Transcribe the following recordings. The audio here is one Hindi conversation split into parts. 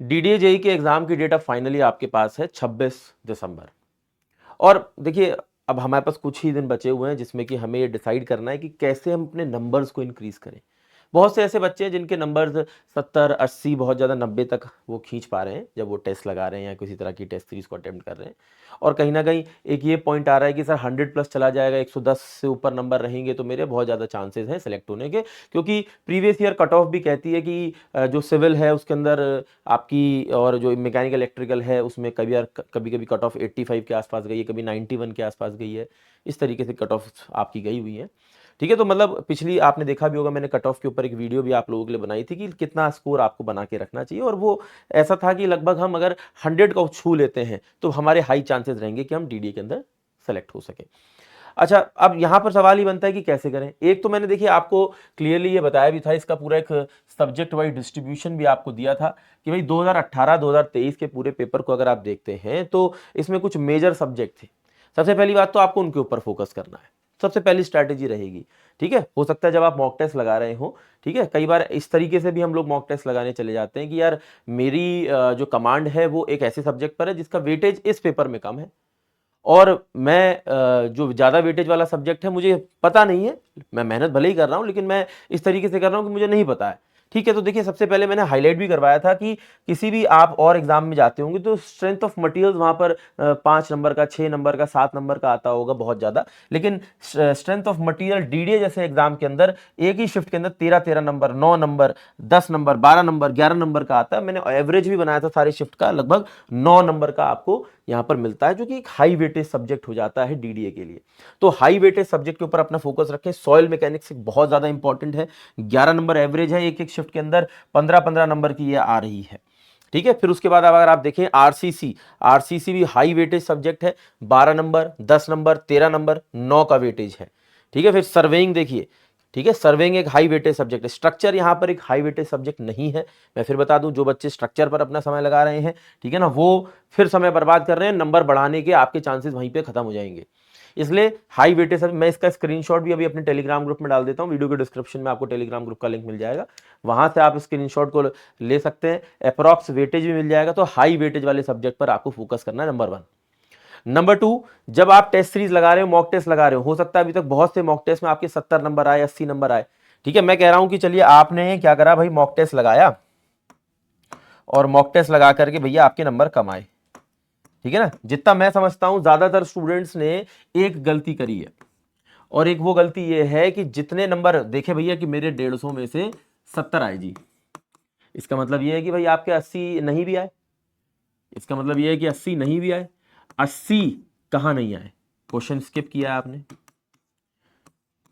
डीडीए जेई के एग्जाम की डेट अब फाइनली आपके पास है 26 दिसंबर। और देखिए अब हमारे पास कुछ ही दिन बचे हुए हैं जिसमें कि हमें ये डिसाइड करना है कि कैसे हम अपने नंबर्स को इंक्रीज करें। बहुत से ऐसे बच्चे हैं जिनके नंबर्स 70 80 बहुत ज़्यादा 90 तक वो खींच पा रहे हैं जब वो टेस्ट लगा रहे हैं या किसी तरह की टेस्ट सीरीज को अटेम्प्ट कर रहे हैं। और कहीं ना कहीं एक ये पॉइंट आ रहा है कि सर 100 प्लस चला जाएगा, 110 से ऊपर नंबर रहेंगे तो मेरे बहुत ज़्यादा चांसेस हैं सेलेक्ट होने के, क्योंकि प्रीवियस ईयर कट ऑफ भी कहती है कि जो सिविल है उसके अंदर आपकी, और जो मैकेनिकल इलेक्ट्रिकल है उसमें कभी कभी कट ऑफ 85 के आसपास गई है, कभी 91 के आसपास गई है। इस तरीके से कट ऑफ आपकी गई हुई है। ठीक है, तो मतलब पिछली आपने देखा भी होगा, मैंने कट ऑफ के ऊपर एक वीडियो भी आप लोगों के लिए बनाई थी कि कितना स्कोर आपको बना के रखना चाहिए, और वो ऐसा था कि लगभग हम अगर 100 को छू लेते हैं तो हमारे हाई चांसेस रहेंगे कि हम डीडीए के अंदर सेलेक्ट हो सके। अच्छा, अब यहां पर सवाल ही बनता है कि कैसे करें। एक तो मैंने देखिए आपको क्लियरली ये बताया भी था, इसका पूरा एक सब्जेक्ट वाइज डिस्ट्रीब्यूशन भी आपको दिया था कि भाई 2018-2023 के पूरे पेपर को अगर आप देखते हैं तो इसमें कुछ मेजर सब्जेक्ट थे। सबसे पहली बात तो आपको उनके ऊपर फोकस करना है, सबसे पहली स्ट्रैटेजी रहेगी। ठीक है, हो सकता है जब आप मॉक टेस्ट लगा रहे हो, ठीक है, कई बार इस तरीके से भी हम लोग मॉक टेस्ट लगाने चले जाते हैं कि यार मेरी जो कमांड है वो एक ऐसे सब्जेक्ट पर है जिसका वेटेज इस पेपर में कम है, और मैं जो ज़्यादा वेटेज वाला सब्जेक्ट है मुझे पता नहीं है, मैं मेहनत भले ही कर रहा हूँ लेकिन मैं इस तरीके से कर रहा हूँ कि मुझे नहीं पता है। ठीक है, तो देखिए सबसे पहले मैंने हाईलाइट भी करवाया था कि किसी भी आप और एग्जाम में जाते होंगे तो स्ट्रेंथ ऑफ मटेरियल्स वहाँ पर 5 नंबर का, 6 नंबर का, 7 नंबर का आता होगा बहुत ज़्यादा, लेकिन स्ट्रेंथ ऑफ मटेरियल डीडीए जैसे एग्जाम के अंदर एक ही शिफ्ट के अंदर 13-13 number, 9 number, 10 number, 12 number, 11 number का आता है। मैंने एवरेज भी बनाया था सारे शिफ्ट का, लगभग 9 नंबर का आपको यहां पर मिलता है, जो कि एक हाई वेटेज सब्जेक्ट हो जाता है डीडीए के लिए। तो हाई वेटेज सब्जेक्ट के ऊपर अपना फोकस रखें। सॉइल मैकेनिक्स बहुत ज्यादा इंपॉर्टेंट है, 11 नंबर एवरेज है एक एक शिफ्ट के अंदर, 15-15 नंबर की ये आ रही है। ठीक है, फिर उसके बाद अगर आप देखें आरसीसी, आरसीसी भी हाई वेटेज सब्जेक्ट है, 12 नंबर, 10 नंबर, 13 नंबर, 9 का वेटेज है। ठीक है, फिर सर्वेइंग देखिए, ठीक है, सर्वेइंग एक हाई वेटेज सब्जेक्ट है। स्ट्रक्चर यहां पर एक हाई वेटेज सब्जेक्ट नहीं है। मैं फिर बता दूं, जो बच्चे स्ट्रक्चर पर अपना समय लगा रहे हैं, ठीक है ना, वो फिर समय बर्बाद कर रहे हैं, नंबर बढ़ाने के आपके चांसेस वहीं पे खत्म हो जाएंगे। इसलिए हाई वेटेज, मैं इसका स्क्रीनशॉट भी अभी अपने टेलीग्राम ग्रुप में डाल देता हूं, वीडियो के डिस्क्रिप्शन में आपको टेलीग्राम ग्रुप का लिंक मिल जाएगा, वहां से आप स्क्रीनशॉट को ले सकते हैं, अप्रॉक्स वेटेज भी मिल जाएगा। तो हाई वेटेज वाले सब्जेक्ट पर आपको फोकस करना है, नंबर 1। नंबर 2, जब आप टेस्ट सीरीज लगा रहे हो, मॉक टेस्ट लगा रहे हो सकता है अभी तक बहुत से मॉक टेस्ट में आपके 70 नंबर आए, 80 नंबर आए। ठीक है, मैं कह रहा हूं कि चलिए आपने क्या करा भाई, मॉक टेस्ट लगाया और मॉक टेस्ट लगा करके भैया आपके नंबर कम आए। ठीक है ना, जितना मैं समझता हूं ज्यादातर स्टूडेंट्स ने एक गलती करी है, और एक वो गलती ये है कि जितने नंबर देखे भैया कि मेरे 150 में से 70 आए जी, इसका मतलब ये है कि भाई आपके 80 नहीं भी आए, इसका मतलब ये है कि 80 नहीं भी आए। 80 कहां नहीं आए, क्वेश्चन स्किप किया है आपने,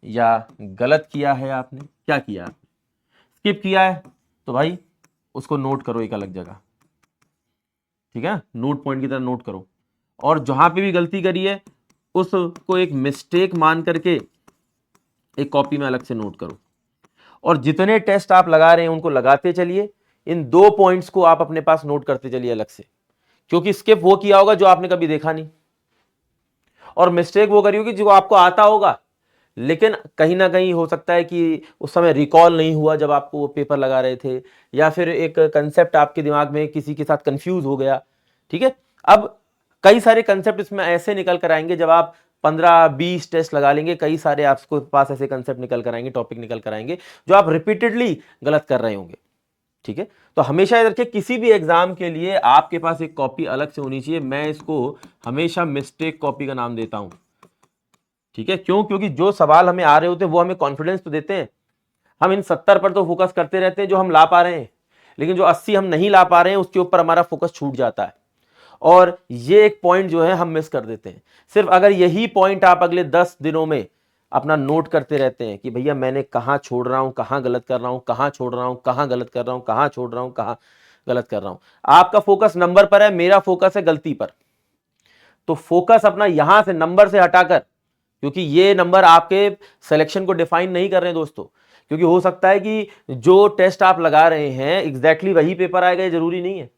या गलत किया है आपने, क्या किया आपने? स्किप किया है तो भाई उसको नोट करो एक अलग जगह, ठीक है, नोट पॉइंट की तरह नोट करो। और जहां पे भी गलती करी है उसको एक मिस्टेक मान करके एक कॉपी में अलग से नोट करो, और जितने टेस्ट आप लगा रहे हैं उनको लगाते चलिए, इन 2 पॉइंट्स को आप अपने पास नोट करते चलिए अलग से, क्योंकि स्किप वो किया होगा जो आपने कभी देखा नहीं, और मिस्टेक वो करी होगी जो आपको आता होगा लेकिन कहीं ना कहीं हो सकता है कि उस समय रिकॉल नहीं हुआ जब आपको वो पेपर लगा रहे थे, या फिर एक कंसेप्ट आपके दिमाग में किसी के साथ कंफ्यूज हो गया। ठीक है, अब कई सारे कंसेप्ट इसमें ऐसे निकल कर आएंगे, जब आप 15-20 टेस्ट लगा लेंगे, कई सारे आपको पास ऐसे कंसेप्ट निकल कर आएंगे, टॉपिक निकल कर आएंगे जो आप रिपीटेडली गलत कर रहे होंगे। ठीक है, तो हमेशा याद रखिए किसी भी एग्जाम के लिए आपके पास एक कॉपी अलग से होनी चाहिए। मैं इसको हमेशा मिस्टेक कॉपी का नाम देता हूं। ठीक है, क्यों? क्योंकि जो सवाल हमें आ रहे होते हैं वो हमें कॉन्फिडेंस तो देते हैं। हम इन 70 पर तो फोकस करते रहते हैं जो हम ला पा रहे हैं, लेकिन जो 80 हम नहीं ला पा रहे हैं उसके ऊपर हमारा फोकस छूट जाता है, और ये एक पॉइंट जो है हम मिस कर देते हैं। सिर्फ अगर यही पॉइंट आप अगले 10 दिनों में अपना नोट करते रहते हैं कि भैया मैंने कहां छोड़ रहा हूं, कहां गलत कर रहा हूं, कहां छोड़ रहा हूं, कहां गलत कर रहा हूं, कहां छोड़ रहा हूं, कहां गलत कर रहा हूं। आपका फोकस नंबर पर है, मेरा फोकस है गलती पर। तो फोकस अपना यहां से नंबर से हटाकर, क्योंकि ये नंबर आपके सिलेक्शन को डिफाइन नहीं कर रहे हैं दोस्तों, क्योंकि हो सकता है कि जो टेस्ट आप लगा रहे हैं एग्जैक्टली वही पेपर आएगा, ये जरूरी नहीं है।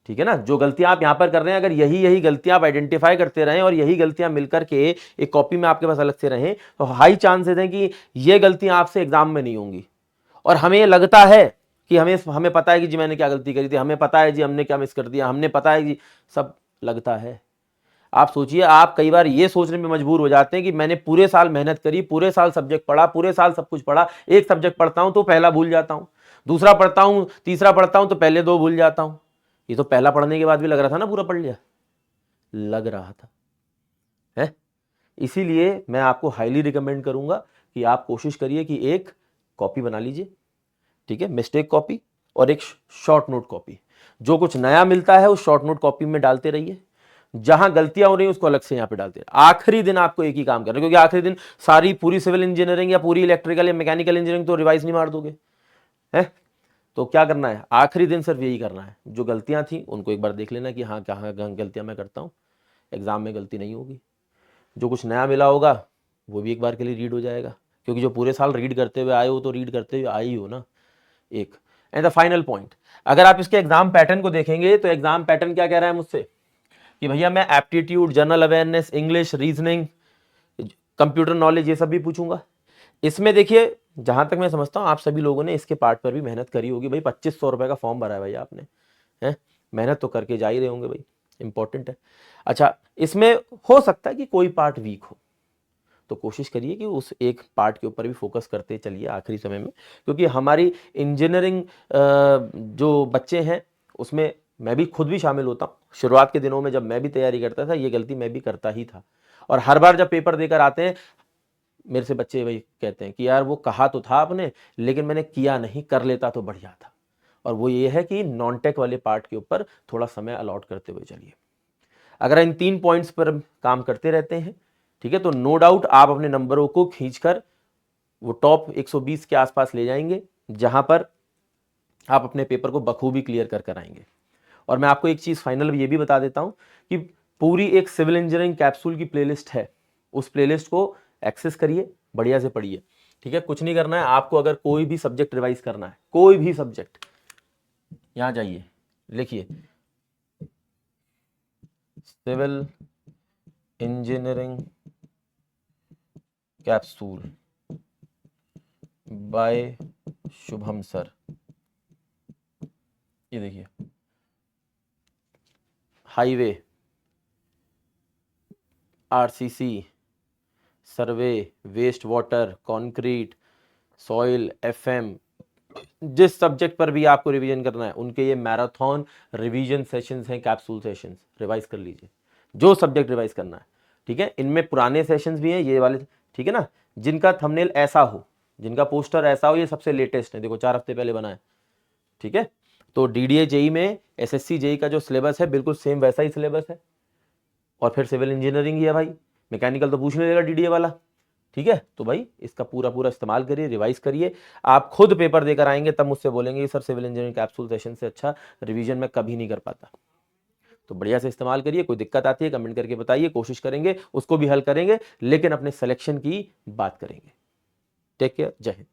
ठीक है ना, जो गलतियां आप यहां पर कर रहे हैं, अगर यही गलतियां आप आइडेंटिफाई करते रहें और यही गलतियां मिलकर के एक कॉपी में आपके पास अलग से रहें, तो हाई चांसेस हैं कि ये गलतियां आपसे एग्जाम में नहीं होंगी। और हमें लगता है कि हमें पता है कि जी मैंने क्या गलती करी थी, हमें पता है जी हमने क्या मिस कर दिया, हमने पता है जी सब लगता है। आप सोचिए, आप कई बार ये सोचने में मजबूर हो जाते हैं कि मैंने पूरे साल मेहनत करी, पूरे साल सब्जेक्ट पढ़ा, पूरे साल सब कुछ पढ़ा, एक सब्जेक्ट पढ़ता हूं तो पहला भूल जाता हूं, दूसरा पढ़ता हूं, तीसरा पढ़ता हूं तो पहले दो भूल जाता हूं। ये तो पहला पढ़ने के बाद भी लग रहा था ना पूरा पढ़ लिया, लग रहा था है। इसीलिए मैं आपको हाईली रिकमेंड करूंगा कि आप कोशिश करिए कि एक कॉपी बना लीजिए, ठीक है, मिस्टेक कॉपी, और एक शॉर्ट नोट कॉपी। जो कुछ नया मिलता है उस शॉर्ट नोट कॉपी में डालते रहिए, जहां गलतियां हो रही हैं उसको अलग से यहां पे डालते रहिए। आखिरी दिन आपको एक ही काम करना है, क्योंकि आखिरी दिन सारी पूरी सिविल इंजीनियरिंग या पूरी इलेक्ट्रिकल या मैकेनिकल इंजीनियरिंग तो रिवाइज नहीं मार दोगे है। तो क्या करना है, आखिरी दिन सिर्फ यही करना है, जो गलतियां थी उनको एक बार देख लेना कि हाँ कहाँ गलतियां मैं करता हूँ, एग्जाम में गलती नहीं होगी। जो कुछ नया मिला होगा वो भी एक बार के लिए रीड हो जाएगा, क्योंकि जो पूरे साल रीड करते हुए आए हो तो रीड करते हुए आए ही हो ना। एक एंड द फाइनल पॉइंट, अगर आप इसके एग्जाम पैटर्न को देखेंगे तो एग्जाम पैटर्न क्या कह रहा है मुझसे कि भैया मैं aptitude, general awareness, English, reasoning, computer knowledge ये सब भी पूछूंगा। इसमें देखिए जहां तक मैं समझता हूं आप सभी लोगों ने इसके पार्ट पर भी मेहनत करी होगी भाई, 2500 रुपए का फॉर्म भरा है भाई आपने, है मेहनत तो करके जा ही रहे होंगे भाई, इंपॉर्टेंट है। अच्छा, इसमें हो सकता है कि कोई पार्ट वीक हो, तो कोशिश करिए कि उस एक पार्ट के ऊपर भी फोकस करते चलिए आखिरी समय में, क्योंकि हमारी इंजीनियरिंग जो बच्चे हैं उसमें मैं भी खुद भी शामिल होता हूँ। शुरुआत के दिनों में जब मैं भी तैयारी करता था ये गलती मैं भी करता ही था, और हर बार जब पेपर देकर आते हैं मेरे से बच्चे वही कहते हैं कि यार वो कहा तो था आपने लेकिन मैंने किया नहीं, कर लेता तो बढ़िया था। और वो ये है कि नॉन टेक वाले पार्ट के ऊपर थोड़ा समय अलॉट करते हुए चलिए। अगर इन 3 पॉइंट्स पर काम करते रहते हैं, ठीक है, तो नो डाउट आप अपने नंबरों को खींचकर वो टॉप 120 के आसपास ले जाएंगे, जहां पर आप अपने पेपर को बखूबी क्लियर कर आएंगे। और मैं आपको एक चीज फाइनल ये भी बता देता हूं कि पूरी एक सिविल इंजीनियरिंग कैप्सूल की प्लेलिस्ट है, उस प्लेलिस्ट को एक्सेस करिए, बढ़िया से पढ़िए, ठीक है। कुछ नहीं करना है आपको, अगर कोई भी सब्जेक्ट रिवाइज करना है, कोई भी सब्जेक्ट, यहां जाइए, लिखिए civil engineering capsule by Shubham sir, ये देखिए highway, RCC, survey, waste water, concrete, soil, FM, जिस सब्जेक्ट पर भी आपको रिवीजन करना है उनके ये मैराथन रिवीजन सेशंस हैं, कैप्सूल सेशंस, रिवाइज कर लीजिए जो सब्जेक्ट रिवाइज करना है, ठीक है। इनमें पुराने सेशंस भी हैं ये वाले, ठीक है ना, जिनका थंबनेल ऐसा हो, जिनका पोस्टर ऐसा हो, ये सबसे लेटेस्ट है, देखो 4 हफ्ते पहले बना है, ठीक है। तो डीडीए जेई में एसएससी जेई का जो सिलेबस है बिल्कुल सेम वैसा ही सिलेबस है, और फिर सिविल इंजीनियरिंग ही है भाई, मैकेनिकल तो पूछने देगा डीडीए वाला, ठीक है। तो भाई इसका पूरा पूरा इस्तेमाल करिए, रिवाइज करिए, आप खुद पेपर देकर आएंगे तब मुझसे बोलेंगे sir civil engineering capsule session से अच्छा रिवीजन में कभी नहीं कर पाता। तो बढ़िया से इस्तेमाल करिए, कोई दिक्कत आती है कमेंट करके बताइए, कोशिश करेंगे उसको भी हल करेंगे, लेकिन अपने सिलेक्शन की बात करेंगे। टेक केयर, जय हिंद।